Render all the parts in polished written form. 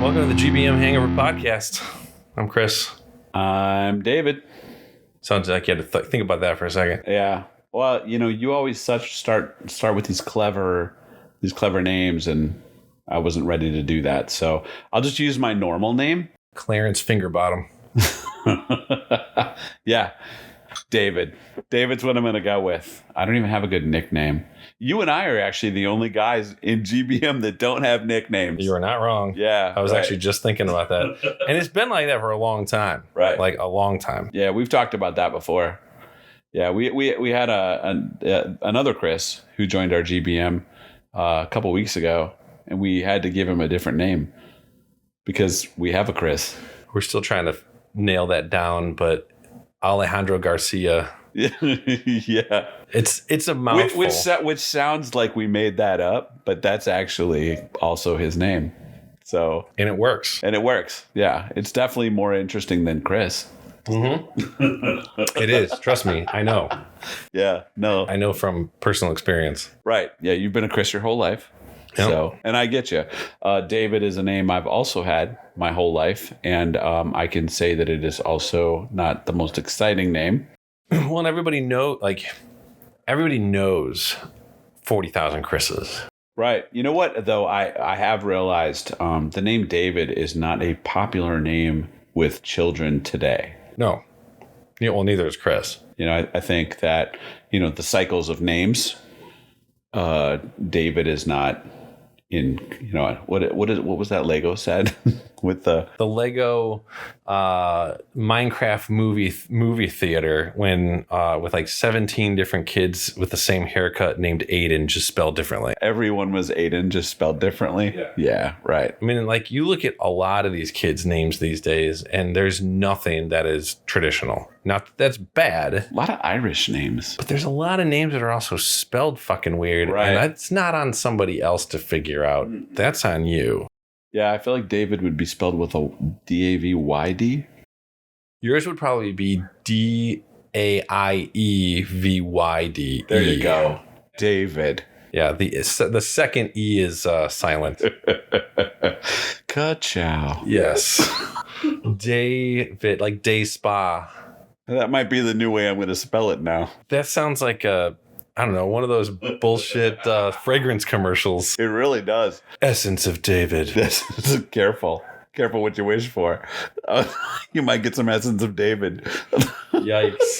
Welcome to the GBM Hangover Podcast. I'm Chris. I'm David. Sounds like you had to think about that for a second. Yeah. Well, you always start with these clever names, and I wasn't ready to do that. So I'll just use my normal name. Clarence Fingerbottom. Yeah. David. David's what I'm going to go with. I don't even have a good nickname. You and I are actually the only guys in GBM that don't have nicknames. You are not wrong. Yeah. I was actually just thinking about that. And it's been like that for a long time. Right. Like a long time. Yeah, we've talked about that before. Yeah, we had another Chris who joined our GBM a couple weeks ago, and we had to give him a different name because we have a Chris. We're still trying to nail that down, but Alejandro Garcia. Yeah. It's a mouthful. Which sounds like we made that up, but that's actually also his name. So And it works. Yeah. It's definitely more interesting than Chris. Mm-hmm. It is. Trust me. I know. Yeah. No. I know from personal experience. Right. Yeah. You've been a Chris your whole life. Yep. So, and I get you. David is a name I've also had my whole life. And I can say that it is also not the most exciting name. Well, and everybody knows 40,000 Chris's. Right. You know what, though? I have realized the name David is not a popular name with children today. No. Yeah, well, neither is Chris. I think that, the cycles of names, David is not in, what was that Lego said with the Lego Minecraft movie theater when with like 17 different kids with the same haircut named Aiden, just spelled differently. Everyone was Aiden, just spelled differently. Yeah, right. I mean, like you look at a lot of these kids' names these days, and there's nothing that is traditional. Not that that's bad. A lot of Irish names. But there's a lot of names that are also spelled fucking weird. Right. And that's not on somebody else to figure out. That's on you. Yeah, I feel like David would be spelled with a D-A-V-Y-D. Yours would probably be D-A-I-E-V-Y-D. There you go. David. Yeah, the second E is silent. Ka-chow. Yes. David, like day spa. That might be the new way I'm going to spell it now. That sounds like I don't know, one of those bullshit fragrance commercials. It really does. Essence of David. Careful what you wish for. You might get some Essence of David. Yikes.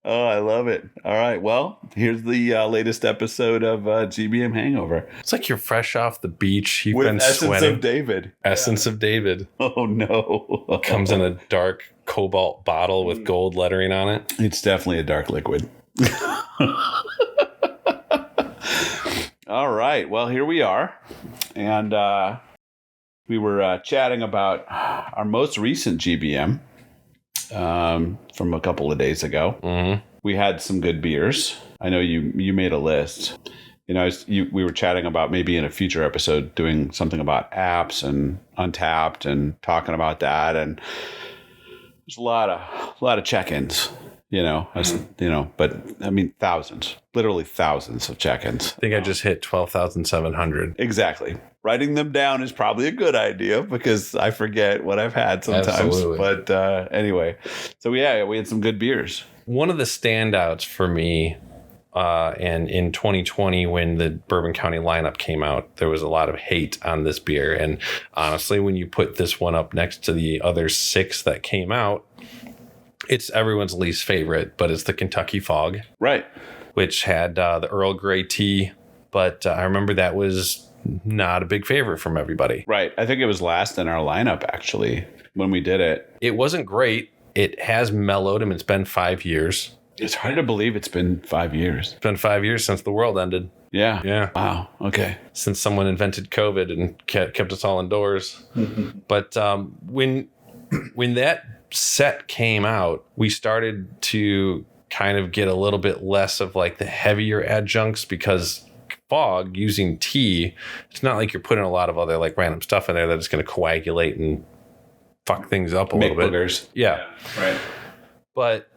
Oh, I love it. All right. Well, here's the latest episode of GBM Hangover. It's like you're fresh off the beach. You've With been Essence sweating. of David. Essence of David. Oh, no. Comes in a dark cobalt bottle with gold lettering on it. It's definitely a dark liquid. All right. Well, here we are. And we were chatting about our most recent GBM. From a couple of days ago. Mm-hmm. We had some good beers. I know you made a list. We were chatting about maybe in a future episode doing something about apps and Untapped and talking about that. And there's a lot of check-ins. But I mean literally thousands of check-ins. I think I just hit 12,700. Exactly. Writing them down is probably a good idea because I forget what I've had sometimes. Absolutely. But anyway, so we had some good beers. One of the standouts for me, and in 2020 when the Bourbon County lineup came out, there was a lot of hate on this beer. And honestly, when you put this one up next to the other 6 that came out, it's everyone's least favorite, but it's the Kentucky Fog. Right. Which had the Earl Grey tea. But I remember that was not a big favorite from everybody. Right. I think it was last in our lineup, actually, when we did it. It wasn't great. It has mellowed. I mean, it's been 5 years. It's hard to believe it's been 5 years. It's been 5 years since the world ended. Yeah. Yeah. Wow. Okay. Since someone invented COVID and kept us all indoors. But when that set came out, we started to kind of get a little bit less of like the heavier adjuncts because Fog using tea, it's not like you're putting a lot of other like random stuff in there that's going to coagulate and fuck things up a little bit. Boogers. Yeah. Right. But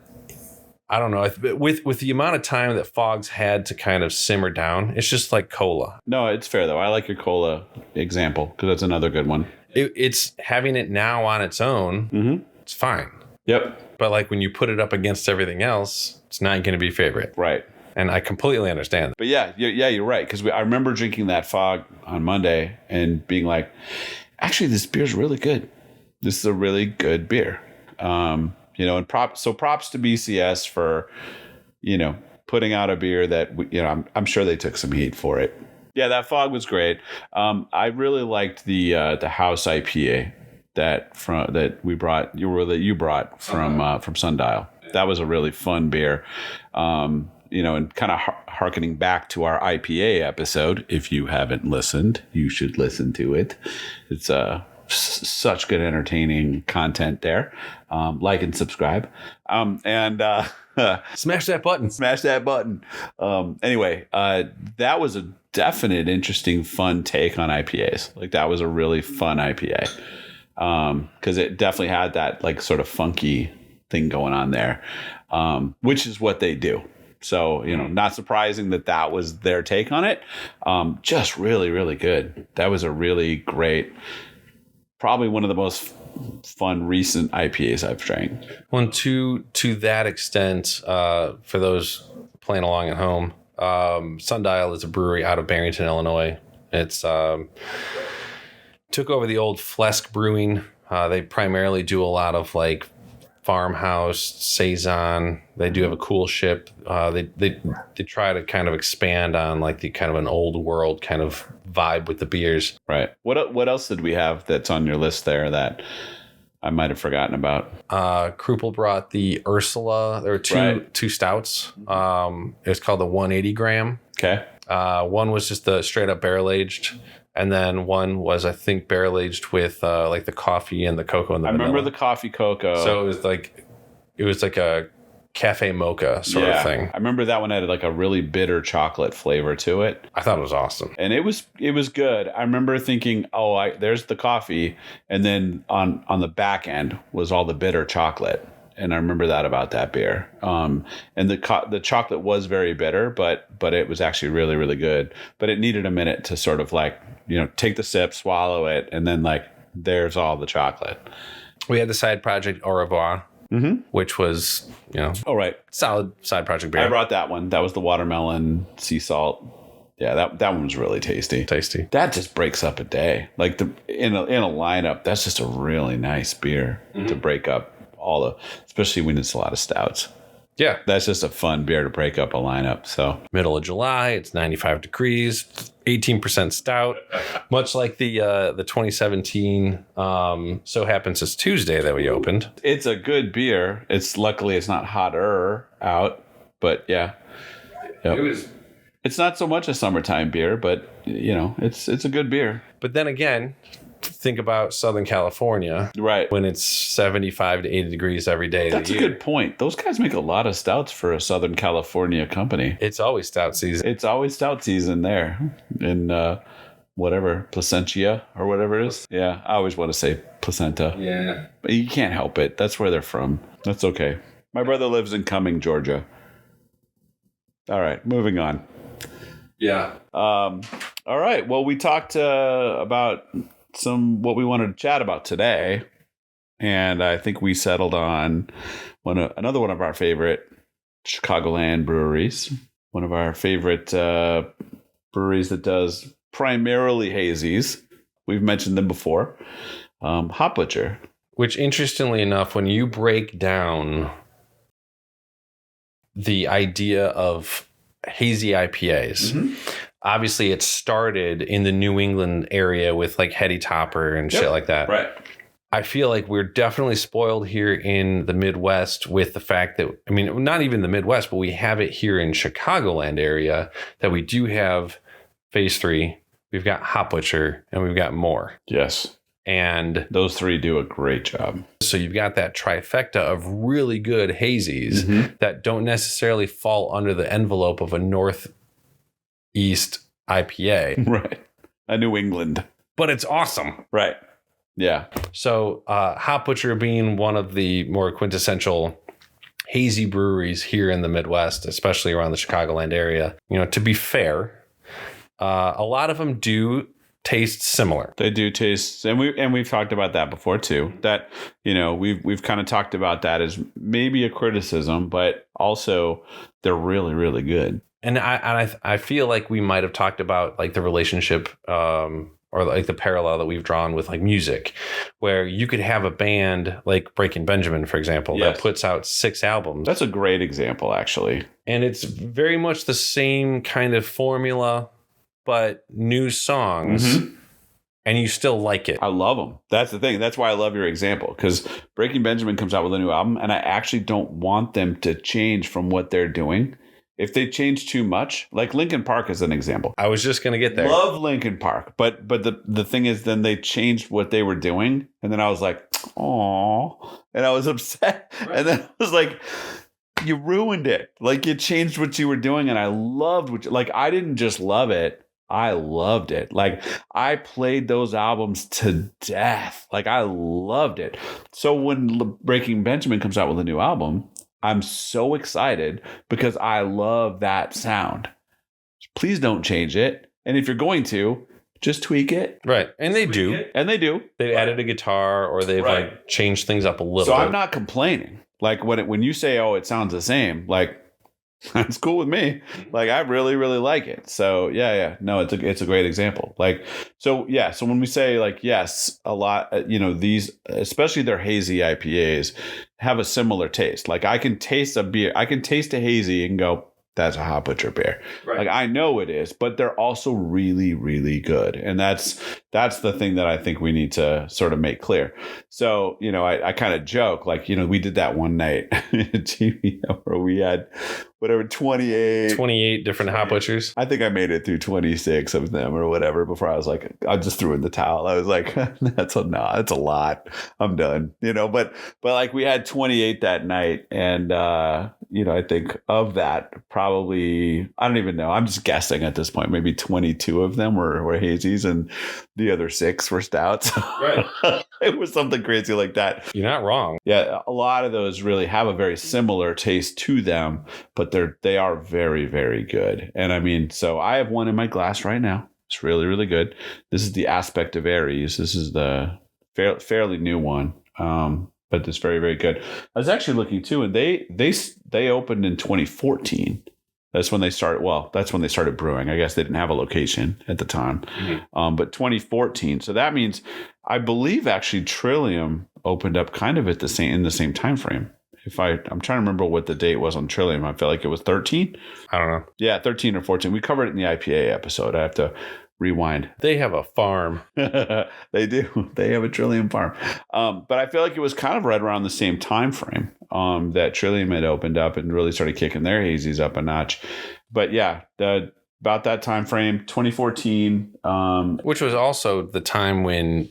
I don't know. With the amount of time that Fogg's had to kind of simmer down, it's just like cola. No, it's fair though. I like your cola example because that's another good one. It's having it now on its own. It's fine. Yep. But like when you put it up against everything else, it's not going to be favorite. Right. And I completely understand that. But you're right. Because I remember drinking that Fog on Monday and being like, actually, this beer's really good. This is a really good beer. And props to BCS for, putting out a beer that, I'm sure they took some heat for it. Yeah, that Fog was great. I really liked the house IPA that you brought from Sundial. That was a really fun beer. And kind of hearkening back to our IPA episode. If you haven't listened, you should listen to it. It's such good, entertaining content there. Like and subscribe. Smash that button. Smash that button. Anyway, that was a definite, interesting, fun take on IPAs. Like that was a really fun IPA. Because it definitely had that like sort of funky thing going on there, which is what they do. So, not surprising that was their take on it. Just really, really good. That was a really great, probably one of the most fun recent IPAs I've drank. Well, to that extent, for those playing along at home, Sundial is a brewery out of Barrington, Illinois. It's took over the old Flesk Brewing. They primarily do a lot of like farmhouse, saison. They do have a cool ship. They try to kind of expand on like the kind of an old world kind of vibe with the beers. Right. What else did we have that's on your list there that I might have forgotten about? Krupel brought the Ursula. There were two stouts. It was called the 180 gram. Okay. One was just the straight up barrel aged. And then one was, I think, barrel aged with like the coffee and the cocoa and the vanilla. I remember the coffee cocoa. So it was like a cafe mocha sort of thing. I remember that one had like a really bitter chocolate flavor to it. I thought it was awesome. And it was good. I remember thinking, there's the coffee. And then on the back end was all the bitter chocolate. And I remember that about that beer. And the chocolate was very bitter, but it was actually really, really good. But it needed a minute to sort of like, take the sip, swallow it, and then like there's all the chocolate. We had the side project Au revoir, which was, solid side project beer. I brought that one. That was the watermelon sea salt. Yeah, that one was really tasty. Tasty. That just breaks up a day. Like in a lineup, that's just a really nice beer to break up especially when it's a lot of stouts. Yeah. That's just a fun beer to break up a lineup. So middle of July, it's 95 degrees, 18% stout, much like the 2017 So Happens It's Tuesday that we opened. It's a good beer. Luckily it's not hotter out, but yeah. Yep. It's not so much a summertime beer, but it's a good beer. But then again, think about Southern California, right? When it's 75 to 80 degrees every day. That's a good point. Those guys make a lot of stouts for a Southern California company. It's always stout season. It's always stout season there in whatever, Placentia or whatever it is. Yeah, I always want to say placenta. Yeah. But you can't help it. That's where they're from. That's okay. My brother lives in Cumming, Georgia. All right, moving on. Yeah. All right. Well, we talked about what we wanted to chat about today, and I think we settled on another one of our favorite Chicagoland breweries, one of our favorite breweries that does primarily hazies. We've mentioned them before. Hop Butcher. Which, interestingly enough, when you break down the idea of hazy IPAs, obviously it started in the New England area with like Heady Topper and shit like that. Right. I feel like we're definitely spoiled here in the Midwest with the fact that, not even the Midwest, but we have it here in Chicagoland area that we do have Phase 3. We've got Hop Butcher and we've got more. Yes. And those three do a great job. So you've got that trifecta of really good hazies that don't necessarily fall under the envelope of a Northeast IPA. Right. A New England. But it's awesome. Right. Yeah. So Hop Butcher being one of the more quintessential hazy breweries here in the Midwest, especially around the Chicagoland area, to be fair, a lot of them do taste similar. They do taste, and we've talked about that before too. That we've kind of talked about that as maybe a criticism, but also they're really, really good. And I feel like we might have talked about like the relationship or like the parallel that we've drawn with like music, where you could have a band like Breaking Benjamin, for example, that puts out 6 albums. That's a great example, actually. And it's very much the same kind of formula, but new songs. And you still like it. I love them. That's the thing. That's why I love your example, because Breaking Benjamin comes out with a new album, and I actually don't want them to change from what they're doing. If they change too much, like Linkin Park is an example. I was just going to get there. Love Linkin Park. But the thing is, then they changed what they were doing. And then I was like, oh, and I was upset. Right. And then I was like, you ruined it. Like, you changed what you were doing. And I loved I didn't just love it. I loved it. Like, I played those albums to death. Like, I loved it. So when Breaking Benjamin comes out with a new album, I'm so excited because I love that sound. Please don't change it. And if you're going to, just tweak it. Right. And they do. And they do. They've added a guitar, or they've like changed things up a little bit. So I'm not complaining. Like, when you say, oh, it sounds the same, like, that's cool with me. Like, I really, really like it. So yeah. No, it's a great example. Like, so yeah. So when we say like, yes, a lot, these, especially their hazy IPAs, have a similar taste. Like, I can taste a beer. I can taste a hazy and go, that's a Hot Butcher beer. Right. Like, I know it is, but they're also really, really good. And that's the thing that I think we need to sort of make clear. So, I kind of joke, like, we did that one night at GBO where we had 28 different Hot Butchers. I think I made it through 26 of them or whatever before I was like, I just threw in the towel. I was like, that's a lot. I'm done, but like, we had 28 that night. And, I think of that, probably, I don't even know. I'm just guessing at this point. Maybe 22 of them were hazies and the other 6 were stouts. Right. It was something crazy like that. You're not wrong. Yeah. A lot of those really have a very similar taste to them, but they are very, very good. And I mean, so I have one in my glass right now. It's really, really good. This is the Aspect of Aries. This is the fairly new one. But it's very, very good. I was actually looking too, and they opened in 2014. That's when they started. Well, that's when they started brewing. I guess they didn't have a location at the time, but 2014. So that means, I believe, actually Trillium opened up kind of in the same time frame. I'm trying to remember what the date was on Trillium. I feel like it was 13. I don't know. Yeah, 13 or 14. We covered it in the IPA episode. I have to rewind. They have a farm. They do. They have a Trillium farm. But I feel like it was kind of right around the same time frame that Trillium had opened up and really started kicking their hazies up a notch. But yeah, about that time frame, 2014. Which was also the time when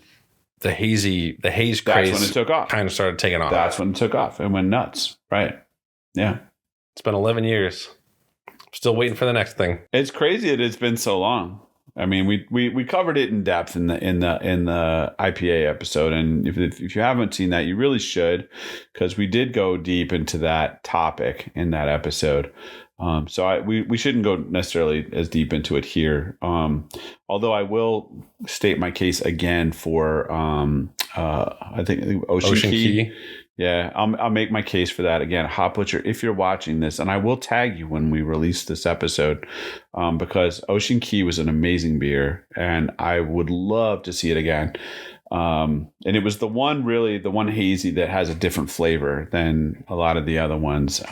the haze craze, that's when it took off. Kind of started taking off. That's when it took off and went nuts. Right. Yeah. It's been 11 years. Still waiting for the next thing. It's crazy that it's been so long. I mean, we covered it in depth in the IPA episode, and if you haven't seen that, you really should, because we did go deep into that topic in that episode. So we shouldn't go necessarily as deep into it here. Although I will state my case again for I think Ocean Key. Yeah, I'll make my case for that again. Hot Butcher, if you're watching this, and I will tag you when we release this episode, because Ocean Key was an amazing beer, and I would love to see it again. And it was the one hazy that has a different flavor than a lot of the other ones.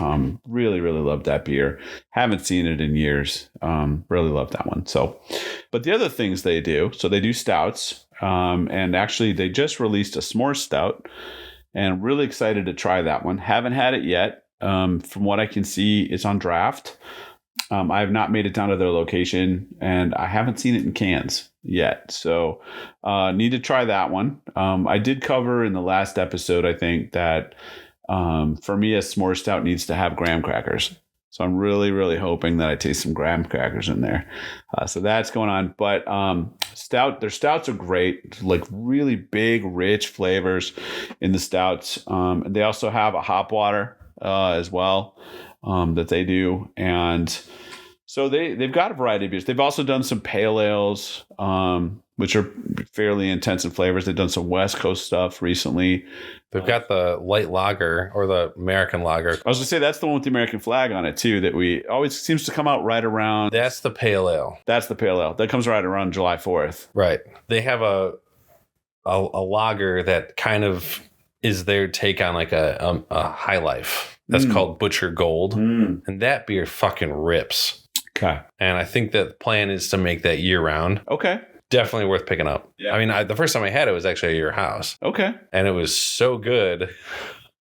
Really, really loved that beer. Haven't seen it in years. Really loved that one. So, but the other things they do stouts, and actually they just released a s'more stout. And I'm really excited to try that one. Haven't had it yet. From what I can see, it's on draft. I have not made it down to their location, and I haven't seen it in cans yet. So need to try that one. I did cover in the last episode, I think, that for me, a s'more stout needs to have graham crackers. So I'm really, really hoping that I taste some graham crackers in there. So that's going on. But their stouts are great, like really big, rich flavors in the stouts. And they also have a hop water as well that they do. And so they've got a variety of beers. They've also done some pale ales, which are fairly intense in flavors. They've done some West Coast stuff recently. They've got the light lager or the American lager. I was going to say that's the one with the American flag on it too, that we always seems to come out right around. That's the pale ale. That's the pale ale. That comes right around July 4th. Right. They have a lager that kind of is their take on like a high life. That's called Butcher Gold. And that beer fucking rips. Okay. And I think that the plan is to make that year round. Okay. Definitely worth picking up. Yeah. I mean, the first time I had it was actually at your house. Okay. And it was so good.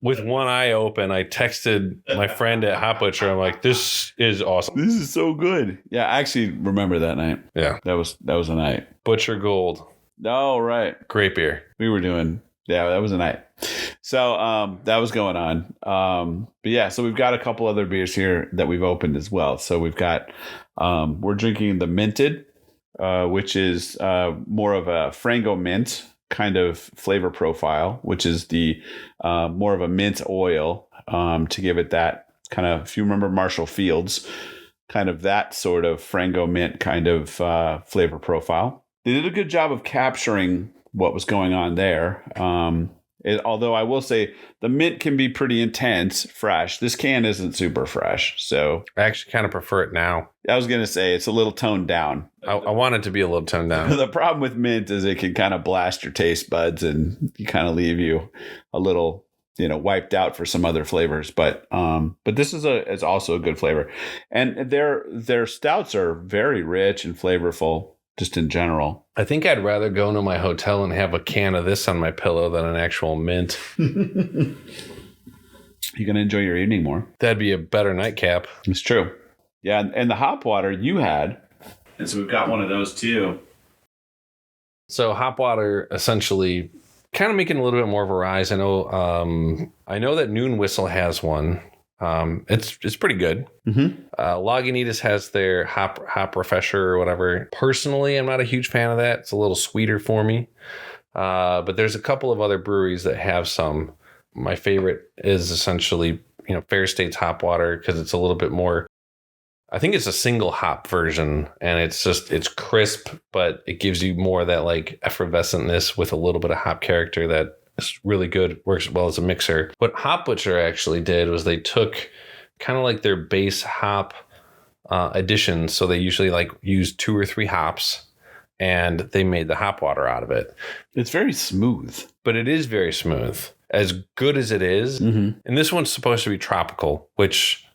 With one eye open, I texted my friend at Hot Butcher. I'm like, this is awesome. This is so good. Yeah, I actually remember that night. Yeah. That was a night. Butcher Gold. Oh, right. Great beer. We were doing, that was a night. So that was going on. But yeah, so we've got a couple other beers here that we've opened as well. So we've got, we're drinking the Minted, which is more of a Frango mint kind of flavor profile, which is the more of a mint oil to give it that kind of, if you remember Marshall Fields, kind of that sort of Frango mint kind of flavor profile. They did a good job of capturing what was going on there. Although I will say the mint can be pretty intense, fresh. This can isn't super fresh. So I actually kind of prefer it now. I was going to say it's a little toned down. I want it to be a little toned down. The problem with mint is it can kind of blast your taste buds and you kind of leave you a little, wiped out for some other flavors. But this is also a good flavor. And their stouts are very rich and flavorful. Just in general. I think I'd rather go into my hotel and have a can of this on my pillow than an actual mint. You're going to enjoy your evening more. That'd be a better nightcap. It's true. Yeah, and the hop water you had. And so we've got one of those too. So hop water essentially kind of making a little bit more of a rise. I know that Noon Whistle has one. It's pretty good. Lagunitas has their hop refresher or whatever. Personally, I'm not a huge fan of that. It's a little sweeter for me. But there's a couple of other breweries that have some. My favorite is essentially, Fair State's hop water because it's a little bit more. I think it's a single hop version and it's crisp, but it gives you more of that like effervescentness with a little bit of hop character that is really good, works well as a mixer. What Hop Butcher actually did was they took kind of like their base hop additions. So they usually like use 2 or 3 hops and they made the hop water out of it. It's very smooth. But it is very smooth. As good as it is. And this one's supposed to be tropical, which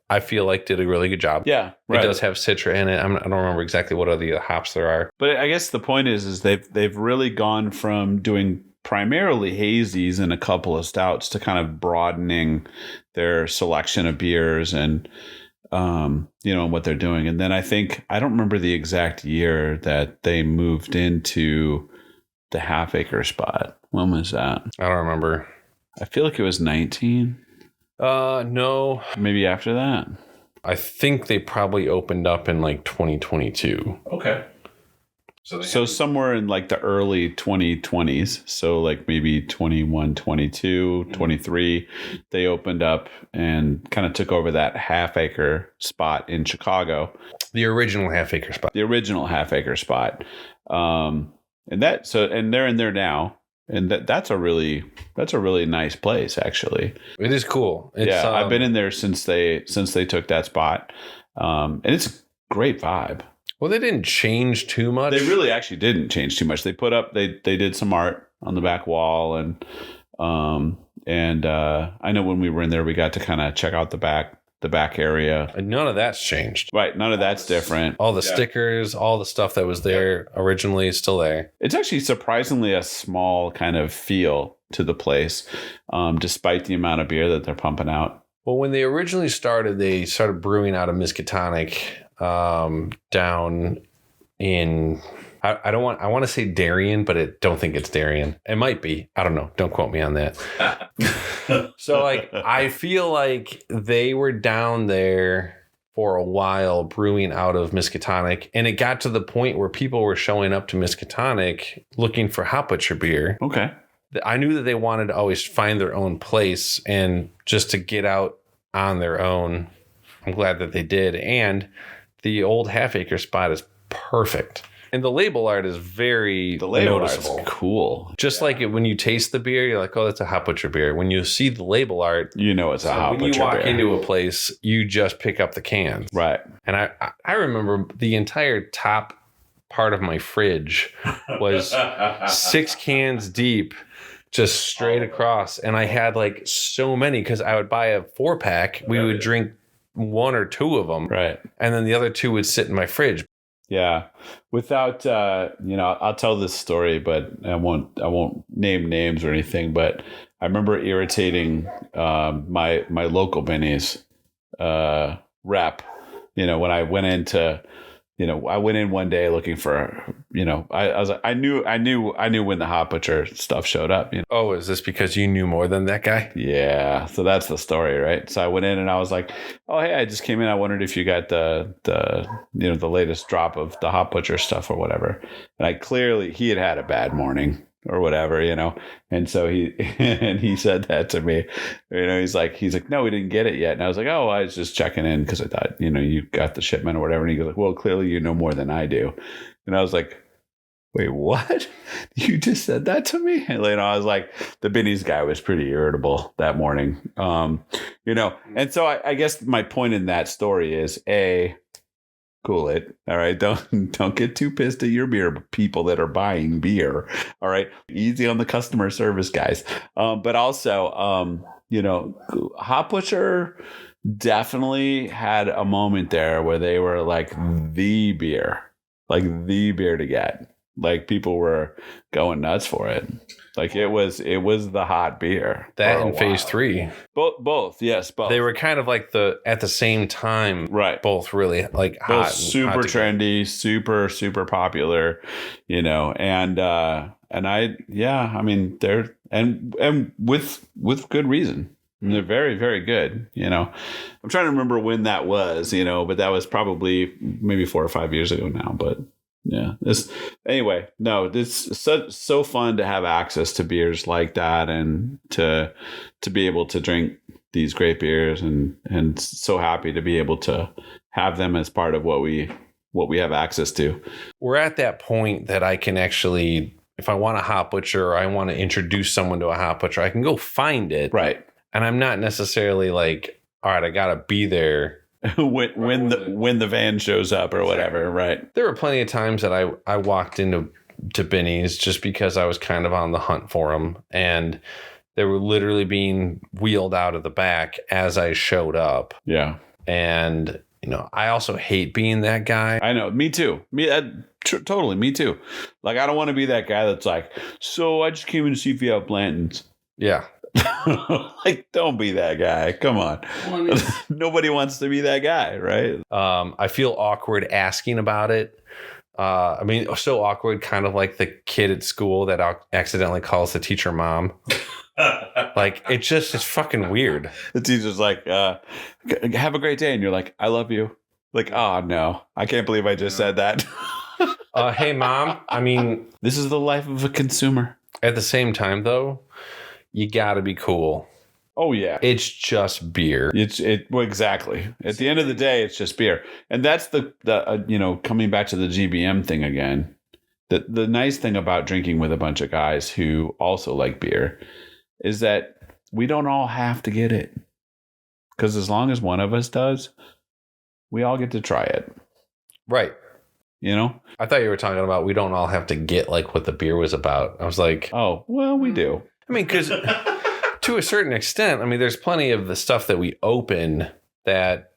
I feel like did a really good job. Yeah, right. It does have Citra in it. I don't remember exactly what other hops there are. But I guess the point is they've really gone from doing primarily hazies and a couple of stouts to kind of broadening their selection of beers and what they're doing. And then I don't remember the exact year that they moved into the Half Acre spot. When was that? I don't remember. I feel like it was 19. No. Maybe after that. I think they probably opened up in like 2022. Okay. So somewhere in like the early 2020s, so like maybe 21, 22, 23, they opened up and kind of took over that Half Acre spot in Chicago. The original Half Acre spot. And they're in there now. And that's a really nice place, actually. It is cool. I've been in there since they took that spot. And it's a great vibe. Well, they didn't change too much. They really actually didn't change too much. They put up, they did some art on the back wall, and I know when we were in there, we got to kind of check out the back area. And none of that's changed. Right, none of that's different. All the stickers, all the stuff that was there originally is still there. It's actually surprisingly a small kind of feel to the place, despite the amount of beer that they're pumping out. Well, when they originally started, they started brewing out of Miskatonic. Down in I want to say Darien, but I don't think it's Darien. It might be. I don't know. Don't quote me on that. So I feel like they were down there for a while brewing out of Miskatonic, and it got to the point where people were showing up to Miskatonic looking for Hop Butcher beer. Okay. I knew that they wanted to always find their own place and just to get out on their own. I'm glad that they did. And the old Half Acre spot is perfect. And the label art is very noticeable. Art's cool. Just like it, when you taste the beer, you're like, oh, that's a Hot Butcher beer. When you see the label art, you know it's a Hot Butcher beer. When you walk into a place, you just pick up the cans. Right. And I remember the entire top part of my fridge was 6 cans deep, just straight across. And I had like so many because I would buy a 4-pack. We would drink 1 or 2 of them. Right. And then the other 2 would sit in my fridge. Yeah. Without, I'll tell this story, but I won't name names or anything, but I remember irritating my local Benny's rep, when I went into, I went in one day looking for, I was like, I knew when the Hot Butcher stuff showed up. Oh, is this because you knew more than that guy? Yeah. So that's the story, right? So I went in and I was like, oh, hey, I just came in. I wondered if you got the latest drop of the Hot Butcher stuff or whatever. And he had a bad morning or whatever, and so he said that to me, he's like, no, we didn't get it yet. And I was like, oh, I was just checking in because I thought, you got the shipment or whatever. And he goes like, well, clearly you know more than I do. And I was like, wait, what? You just said that to me? And I was like, the Benny's guy was pretty irritable that morning. And so I guess my point in that story is cool it. All right. Don't get too pissed at your beer people that are buying beer. All right. Easy on the customer service guys. But also, Hot Butcher definitely had a moment there where they were like the beer to get. Like people were going nuts for it. Like it was the hot beer. That in phase 3. Both. Yes. Both. They were kind of like at the same time. Right. Both really like both hot. Super hot trendy, super, super popular, and they're, and with good reason. And they're very, very good. I'm trying to remember when that was, but that was probably maybe 4 or 5 years ago now, but yeah. It's so fun to have access to beers like that and to be able to drink these great beers and so happy to be able to have them as part of what we have access to. We're at that point that I can actually, if I want a Hot Butcher or I want to introduce someone to a Hot Butcher, I can go find it. Right. And I'm not necessarily like, all right, I got to be there when the van shows up or whatever, right? There were plenty of times that I walked into Benny's just because I was kind of on the hunt for them, and they were literally being wheeled out of the back as I showed up. Yeah, and I also hate being that guy. I know, me too. Totally, me too. Like I don't want to be that guy that's like, so I just came in to see if you have Blanton's. Yeah. Like, don't be that guy. Come on. Nobody wants to be that guy, right? I feel awkward asking about it. So awkward, kind of like the kid at school that accidentally calls the teacher mom. Like, it's fucking weird. The teacher's like, have a great day. And you're like, I love you. Like, oh, no. I can't believe I just said that. Hey, mom. This is the life of a consumer. At the same time, though, you gotta be cool. Oh yeah, it's just beer. Well, exactly. At the end of the day, it's just beer, and that's the coming back to the GBM thing again. The nice thing about drinking with a bunch of guys who also like beer is that we don't all have to get it, because as long as one of us does, we all get to try it. Right. I thought you were talking about we don't all have to get like what the beer was about. I was like, oh well, we do. Because to a certain extent, there's plenty of the stuff that we open that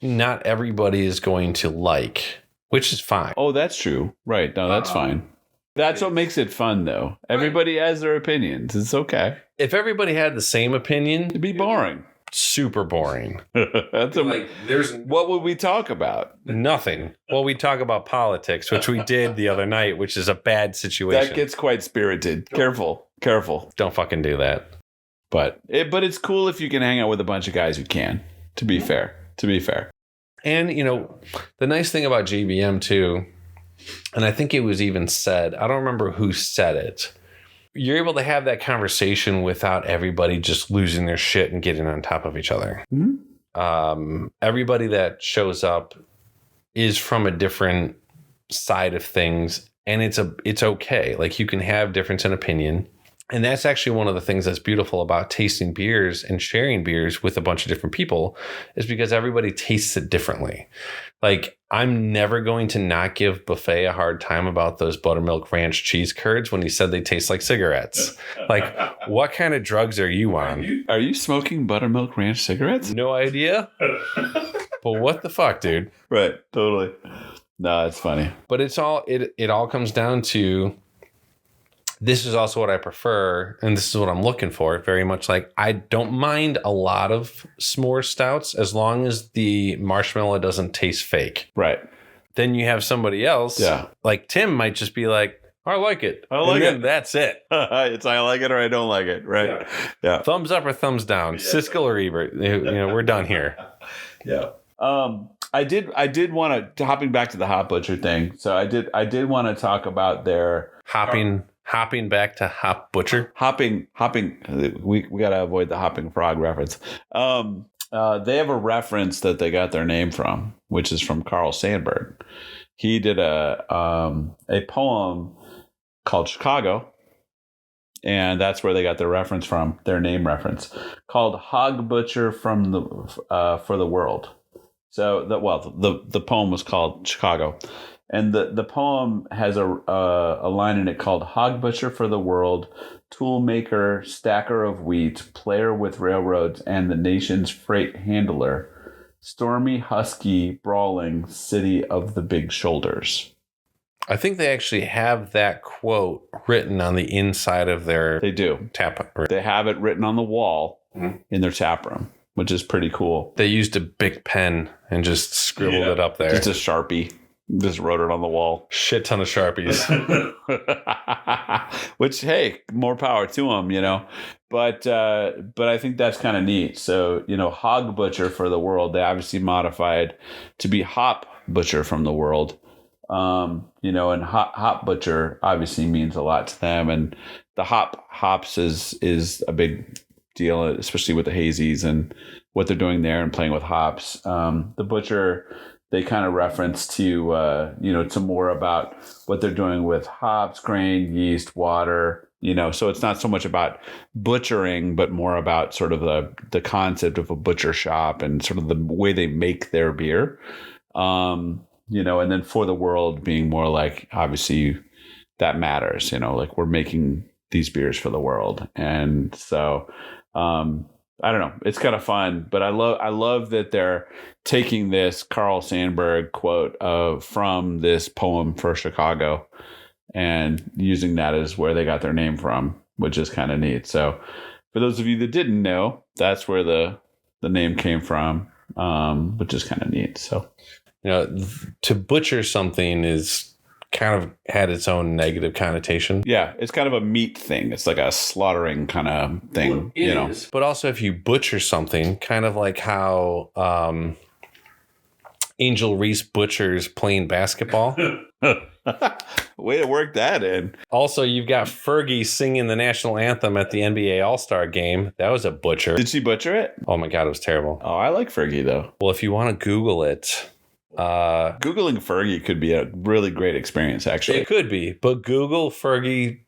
not everybody is going to like, which is fine. Oh, that's true. Right. No, that's fine. That's what makes it fun, though. Everybody has their opinions. It's okay. If everybody had the same opinion, it'd be boring. Super boring. What would we talk about? Nothing. Well, we talk about politics, which we did the other night, which is a bad situation. That gets quite spirited. Careful. Don't fucking do that. But it's cool if you can hang out with a bunch of guys who can. To be fair. And the nice thing about GBM too, and I think it was even said, I don't remember who said it, you're able to have that conversation without everybody just losing their shit and getting on top of each other. Mm-hmm. Everybody that shows up is from a different side of things, and it's okay. Like, you can have difference in opinion. And that's actually one of the things that's beautiful about tasting beers and sharing beers with a bunch of different people, is because everybody tastes it differently. Like, I'm never going to not give Buffet a hard time about those buttermilk ranch cheese curds when he said they taste like cigarettes. Like, what kind of drugs are you on? Are you smoking buttermilk ranch cigarettes? No idea. But what the fuck, dude? Right. Totally. No, it's funny. But it all comes down to, this is also what I prefer, and this is what I'm looking for. Very much like, I don't mind a lot of s'more stouts as long as the marshmallow doesn't taste fake. Right. Then you have somebody else, like Tim, might just be like, I like it. I like it. That's it. It's I like it or I don't like it. Right. Yeah. Thumbs up or thumbs down. Siskel or Ebert. We're done here. Yeah. I did want to, hopping back to the Hop Butcher thing. So I did want to talk about their Hopping back to Hop Butcher. Hopping. We got to avoid the hopping frog reference. They have a reference that they got their name from, which is from Carl Sandburg. He did a poem called Chicago, and that's where they got their reference from, their name reference, called Hog Butcher for the World. So the poem was called Chicago. And the poem has a line in it called Hog Butcher for the World, Tool Maker, Stacker of Wheat, Player with Railroads, and the Nation's Freight Handler, Stormy, Husky, Brawling, City of the Big Shoulders. I think they actually have that quote written on the inside of their tap. They have it written on the wall in their tap room, which is pretty cool. They used a big pen and just scribbled it up there. Just a Sharpie. Just wrote it on the wall. Shit ton of Sharpies. Which, hey, more power to them, But I think that's kind of neat. So, Hog Butcher for the World, they obviously modified to be Hop Butcher from the World. And Hop Butcher obviously means a lot to them. And the hops is a big deal, especially with the hazies and what they're doing there and playing with hops. The Butcher, they kind of reference to, to more about what they're doing with hops, grain, yeast, water, so it's not so much about butchering, but more about sort of the concept of a butcher shop and sort of the way they make their beer. And then for the world being more like, obviously that matters, like we're making these beers for the world. And so, I don't know. It's kind of fun, but I love that they're taking this Carl Sandburg quote from this poem for Chicago and using that as where they got their name from, which is kind of neat. So for those of you that didn't know, that's where the name came from, which is kind of neat. So, to butcher something is kind of had its own negative connotation. Yeah, it's kind of a meat thing. It's like a slaughtering kind of thing, well, it is. But also if you butcher something, kind of like how Angel Reese butchers playing basketball. Way to work that in. Also, you've got Fergie singing the national anthem at the NBA All-Star game. That was a butcher. Did she butcher it? Oh my God, it was terrible. Oh, I like Fergie though. Well, if you want to Google it, Googling Fergie could be a really great experience, actually. It could be, but Google Fergie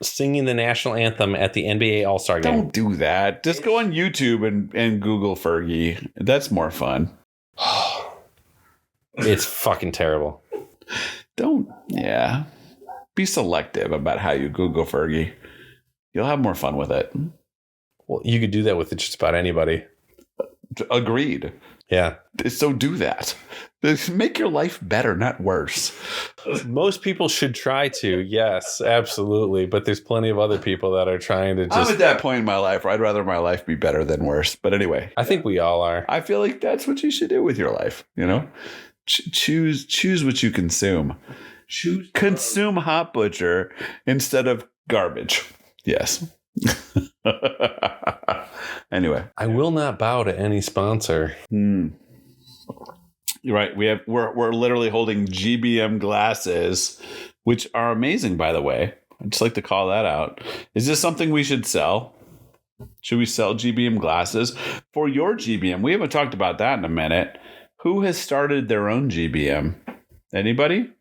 singing the national anthem at the NBA All-Star game. Don't do that. Just go on YouTube and Google Fergie. That's more fun. It's fucking terrible. Be selective about how you Google Fergie. You'll have more fun with it. Well, you could do that with just about anybody. Agreed. Yeah. So do that. Make your life better, not worse. Most people should try to. Yes, absolutely. But there's plenty of other people that are trying to just... I'm at that point in my life where I'd rather my life be better than worse. But anyway. I think we all are. I feel like that's what you should do with your life. Choose what you consume. Consume Hop Butcher instead of garbage. Yes. Anyway, I will not bow to any sponsor. You're right. We're literally holding GBM glasses, which are amazing, by the way. I'd just like to call that out. Is this something we should sell? Should we sell GBM glasses? For your GBM, we haven't talked about that in a minute. Who has started their own GBM? Anybody?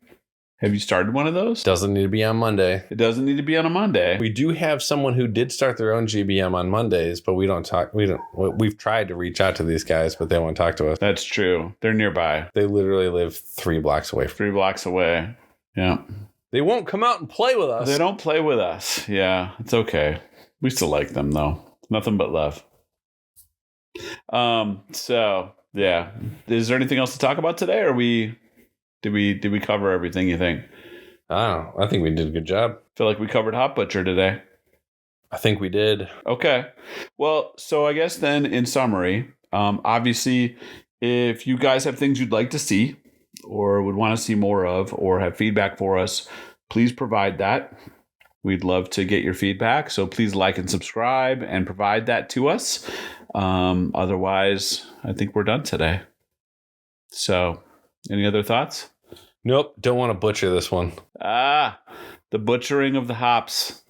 Have you started one of those? Doesn't need to be on Monday. It doesn't need to be on a Monday. We do have someone who did start their own GBM on Mondays, but we've tried to reach out to these guys, but they won't talk to us. That's true. They're nearby. They literally live 3 blocks away. 3 blocks away. Yeah. They won't come out and play with us. They don't play with us. Yeah, it's okay. We still like them though. Nothing but love. So yeah. Is there anything else to talk about today? Or did we cover everything, you think? I don't know. I think we did a good job. Feel like we covered Hop Butcher today. I think we did. Okay. Well, so I guess then in summary, obviously, if you guys have things you'd like to see or would want to see more of or have feedback for us, please provide that. We'd love to get your feedback. So please like and subscribe and provide that to us. Otherwise, I think we're done today. So any other thoughts? Nope. Don't want to butcher this one. The butchering of the hops.